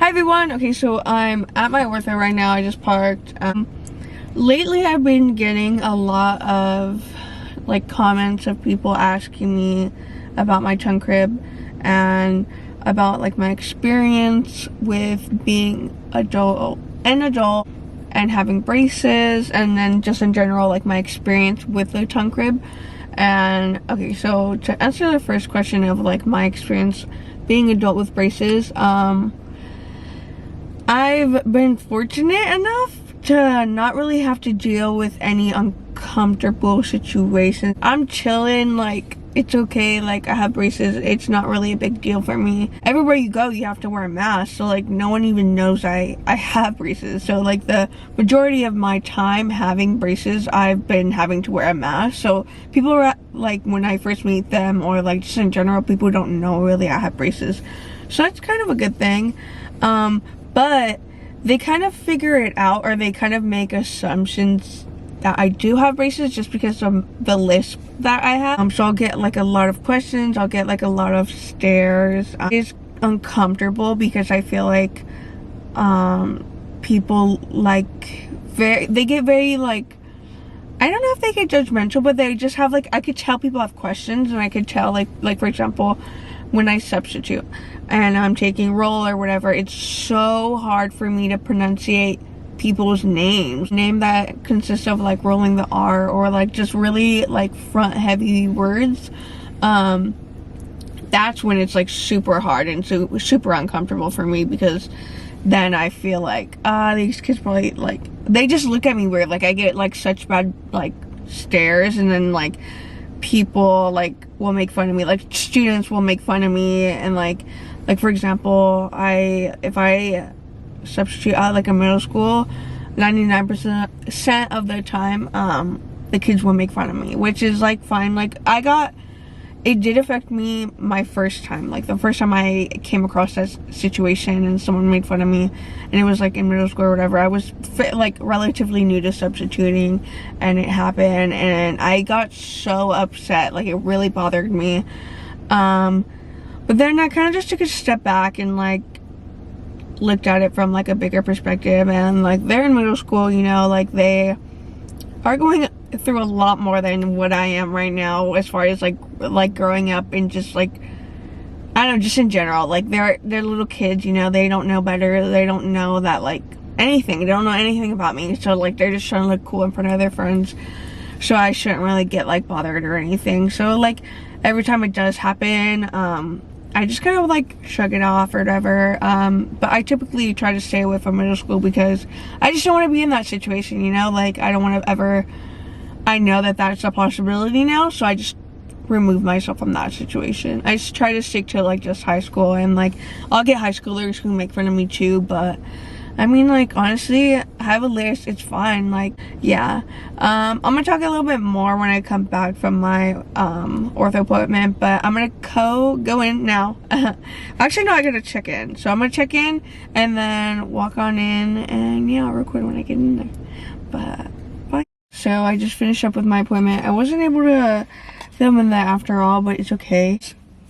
Hi everyone. Okay, so I'm at my Ortho right now. I just parked. Lately I've been getting a lot of like comments of people asking me about my tongue crib and about like my experience with being an adult and having braces, and then just in general like my experience with the tongue crib. And okay, so to answer the first question of like my experience being adult with braces, I've been fortunate enough to not really have to deal with any uncomfortable situations. I'm chilling, like it's okay, like I have braces, it's not really a big deal for me. Everywhere you go you have to wear a mask, so like no one even knows I have braces. So like the majority of my time having braces, I've been having to wear a mask. So people are like, when I first meet them, or like just in general, people don't know really I have braces. So that's kind of a good thing. But they kind of figure it out, or they kind of make assumptions that I do have braces just because of the lisp that I have. So I'll get like a lot of questions, I'll get like a lot of stares. It's uncomfortable because I feel like people like they get very like, I don't know if they get judgmental, but they just have like, I could tell people have questions, and I could tell like for example, when I substitute and I'm taking roll or whatever, it's so hard for me to pronunciate people's names. Name that consists of like rolling the R, or like just really like front heavy words. That's when it's like super hard and super uncomfortable for me, because then I feel like these kids probably like, they just look at me weird. Like I get like such bad like stares, and then like people like will make fun of me, like students will make fun of me. And like for example, if I substitute out like a middle school, 99% of the time the kids will make fun of me, which is like fine. Like it did affect me my first time, like the first time I came across that situation and someone made fun of me, and it was like in middle school or whatever. I was like relatively new to substituting, and it happened, and I got so upset, like it really bothered me. But then I kind of just took a step back and like looked at it from like a bigger perspective, and like they're in middle school, you know, like they are going through a lot more than what I am right now, as far as like growing up, and just like, I don't know, just in general, like they're little kids, you know, they don't know better, they don't know that like anything, they don't know anything about me, so like they're just trying to look cool in front of their friends, so I shouldn't really get like bothered or anything. So like every time it does happen, I just kind of like shrug it off or whatever. But I typically try to stay away from middle school because I just don't want to be in that situation, you know, like I don't want to ever, I know that that's a possibility now, so I just remove myself from that situation. I just try to stick to like just high school, and like I'll get high schoolers who make fun of me too, but I mean, like honestly, I have a list, it's fine. Like yeah, I'm gonna talk a little bit more when I come back from my ortho appointment, but I'm gonna go in now. Actually no, I gotta check in, so I'm gonna check in and then walk on in, and yeah, I'll record when I get in there. But bye. So I just finished up with my appointment. I wasn't able to film in that after all, but it's okay.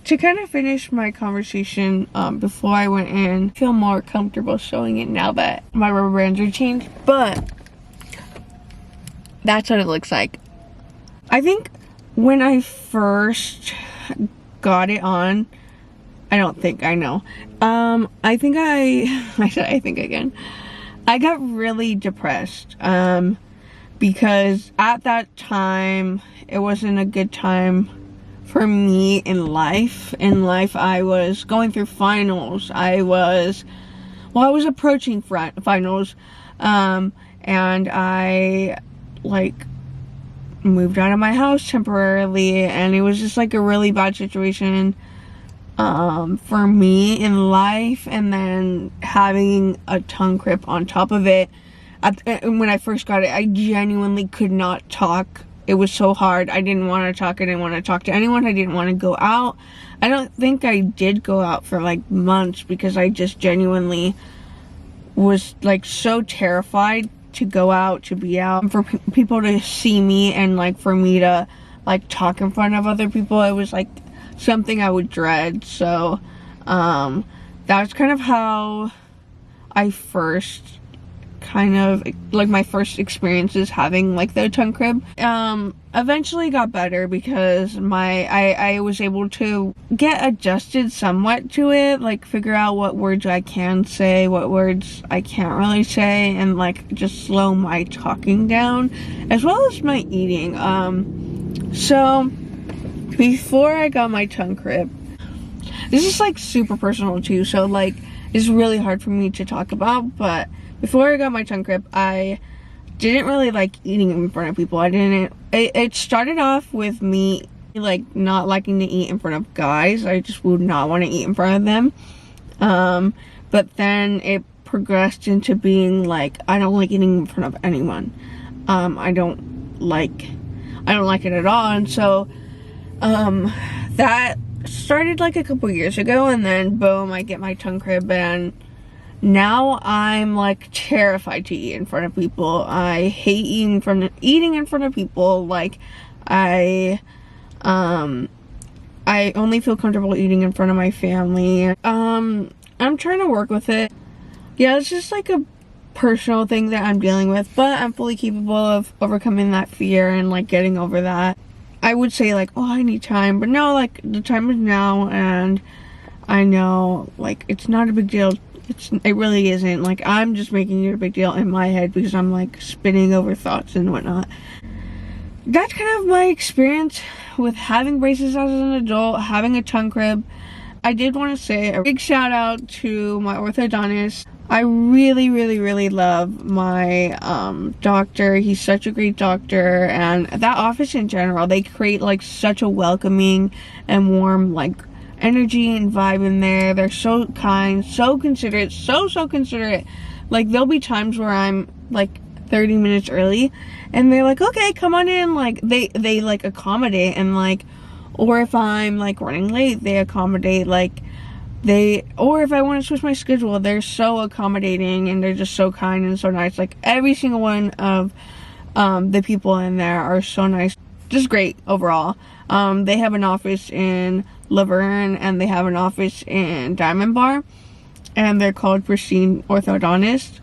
To kind of finish my conversation before I went in, I feel more comfortable showing it now that my rubber bands are changed, but that's what it looks like. I think when I first got it on, I don't think, I know, I think I said I think again, I got really depressed because at that time it wasn't a good time for me in life. I was going through finals. I was approaching finals, and I like moved out of my house temporarily, and it was just like a really bad situation for me in life, and then having a tongue crib on top of it. When I first got it, I genuinely could not talk. It was so hard. I didn't want to talk. I didn't want to talk to anyone. I didn't want to go out. I don't think I did go out for like months, because I just genuinely was like so terrified to go out, to be out, for people to see me, and like for me to like talk in front of other people. It was like something I would dread. So that's kind of how I first kind of like my first experiences having like the tongue crib. Eventually got better because I was able to get adjusted somewhat to it, like figure out what words I can say, what words I can't really say, and like just slow my talking down as well as my eating. So before I got my tongue crib, this is like super personal too, so like it's really hard for me to talk about, but before I got my tongue crib, I didn't really like eating in front of people. It started off with me like not liking to eat in front of guys. I just would not want to eat in front of them. But then it progressed into being like, I don't like eating in front of anyone. I don't like it at all. And so, that started like a couple years ago, and then boom, I get my tongue crib, and now I'm like terrified to eat in front of people. I hate eating in front of people. Like I only feel comfortable eating in front of my family. I'm trying to work with it. Yeah, it's just like a personal thing that I'm dealing with, but I'm fully capable of overcoming that fear and like getting over that. I would say like, oh, I need time, but no, like the time is now, and I know like it's not a big deal. It really isn't. Like, I'm just making it a big deal in my head because I'm like spinning over thoughts and whatnot. That's kind of my experience with having braces as an adult, having a tongue crib. I did want to say a big shout out to my orthodontist. I really, really, really love my doctor. He's such a great doctor, and that office in general, they create like such a welcoming and warm like energy and vibe in there. They're so kind, so considerate, so considerate. Like, there'll be times where I'm like 30 minutes early and they're like, okay, come on in. Like they like accommodate, and like, or if I'm like running late, they accommodate. Like or if I want to switch my schedule, they're so accommodating, and they're just so kind and so nice. Like, every single one of the people in there are so nice. Just great overall. They have an office in Laverne, and they have an office in Diamond Bar, and they're called Pristine Orthodontist.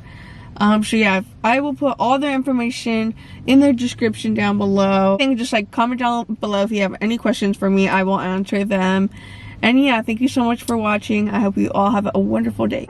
So yeah, I will put all their information in the description down below. And just like comment down below if you have any questions for me. I will answer them. And yeah, thank you so much for watching. I hope you all have a wonderful day.